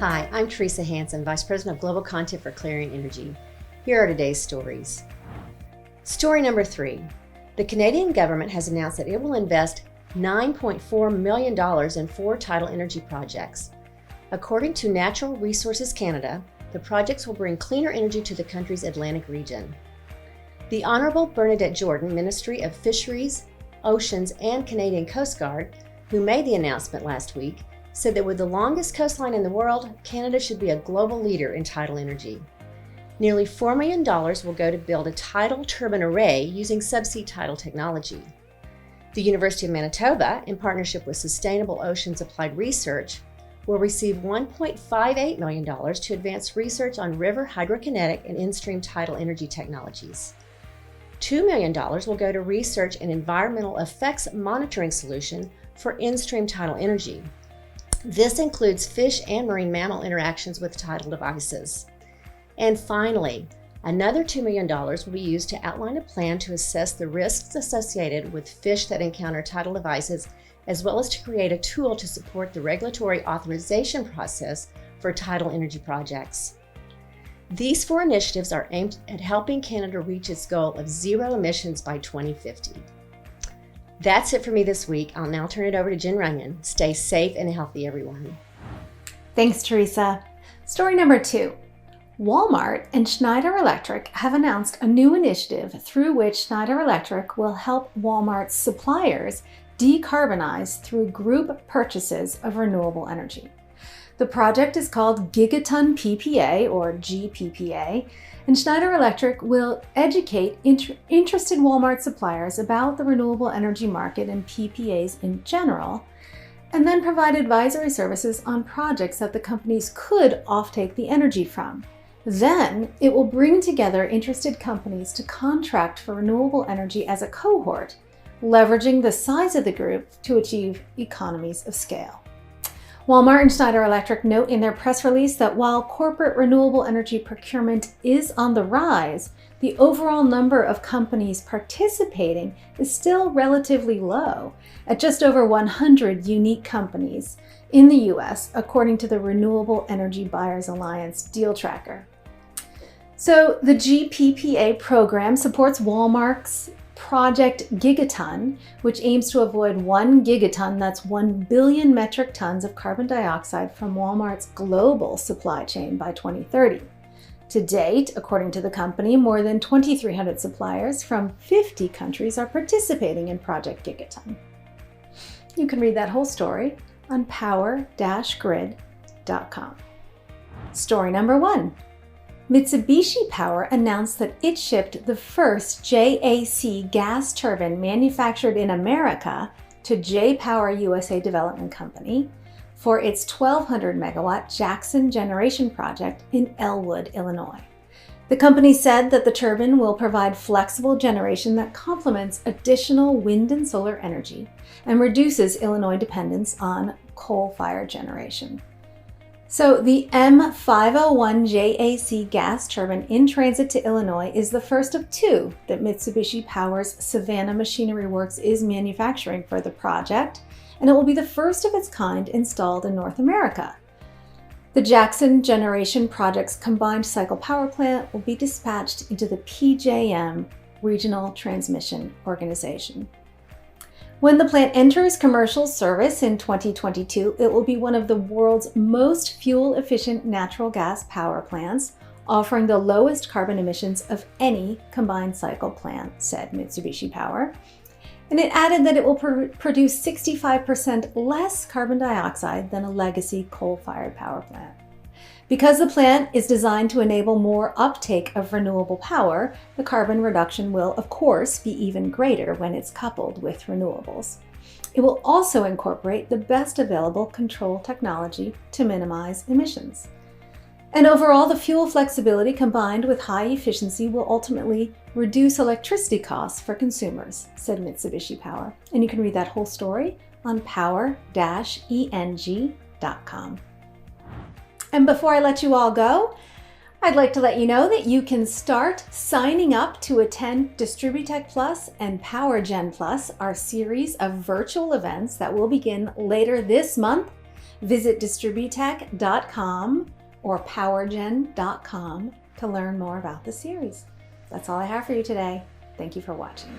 Hi, I'm Teresa Hansen, Vice President of Global Content for Clarion Energy. Here are today's stories. Story number 3. The Canadian government has announced that it will invest $9.4 million in 4 tidal energy projects. According to Natural Resources Canada, the projects will bring cleaner energy to the country's Atlantic region. The Honourable Bernadette Jordan, Ministry of Fisheries, Oceans and Canadian Coast Guard, who made the announcement last week, said that with the longest coastline in the world, Canada should be a global leader in tidal energy. Nearly $4 million will go to build a tidal turbine array using subsea tidal technology. The University of Manitoba, in partnership with Sustainable Oceans Applied Research, will receive $1.58 million to advance research on river hydrokinetic and in-stream tidal energy technologies. $2 million will go to research an environmental effects monitoring solution for in-stream tidal energy. This includes fish and marine mammal interactions with tidal devices. And finally, another $2 million will be used to outline a plan to assess the risks associated with fish that encounter tidal devices, as well as to create a tool to support the regulatory authorization process for tidal energy projects. These 4 initiatives are aimed at helping Canada reach its goal of zero emissions by 2050. That's it for me this week. I'll now turn it over to Jen Runyon. Stay safe and healthy, everyone. Thanks, Teresa. Story number 2. Walmart and Schneider Electric have announced a new initiative through which Schneider Electric will help Walmart's suppliers decarbonize through group purchases of renewable energy. The project is called Gigaton PPA, or GPPA, and Schneider Electric will educate interested Walmart suppliers about the renewable energy market and PPAs in general, and then provide advisory services on projects that the companies could offtake the energy from. Then it will bring together interested companies to contract for renewable energy as a cohort, leveraging the size of the group to achieve economies of scale. Walmart and Schneider Electric note in their press release that while corporate renewable energy procurement is on the rise, the overall number of companies participating is still relatively low, at just over 100 unique companies in the US, according to the Renewable Energy Buyers Alliance Deal Tracker. So the GPPA program supports Walmart's Project Gigaton, which aims to avoid 1 gigaton, that's 1 billion metric tons of carbon dioxide from Walmart's global supply chain by 2030. To date, according to the company, more than 2,300 suppliers from 50 countries are participating in Project Gigaton. You can read that whole story on power-grid.com. Story number 1. Mitsubishi Power announced that it shipped the first JAC gas turbine manufactured in America to J-Power USA Development Company for its 1,200 megawatt Jackson generation project in Elwood, Illinois. The company said that the turbine will provide flexible generation that complements additional wind and solar energy and reduces Illinois dependence on coal-fired generation. So the M501JAC gas turbine in transit to Illinois is the first of 2 that Mitsubishi Power's Savannah Machinery Works is manufacturing for the project, and it will be the first of its kind installed in North America. The Jackson Generation Project's combined cycle power plant will be dispatched into the PJM Regional Transmission Organization. When the plant enters commercial service in 2022, it will be one of the world's most fuel-efficient natural gas power plants, offering the lowest carbon emissions of any combined cycle plant, said Mitsubishi Power. And it added that it will produce 65% less carbon dioxide than a legacy coal-fired power plant. Because the plant is designed to enable more uptake of renewable power, the carbon reduction will, of course, be even greater when it's coupled with renewables. It will also incorporate the best available control technology to minimize emissions. And overall, the fuel flexibility combined with high efficiency will ultimately reduce electricity costs for consumers, said Mitsubishi Power. And you can read that whole story on power-eng.com. And before I let you all go, I'd like to let you know that you can start signing up to attend Distributech Plus and PowerGen Plus, our series of virtual events that will begin later this month Visit distributech.com or powergen.com to learn more about the series. That's all I have for you today. Thank you for watching.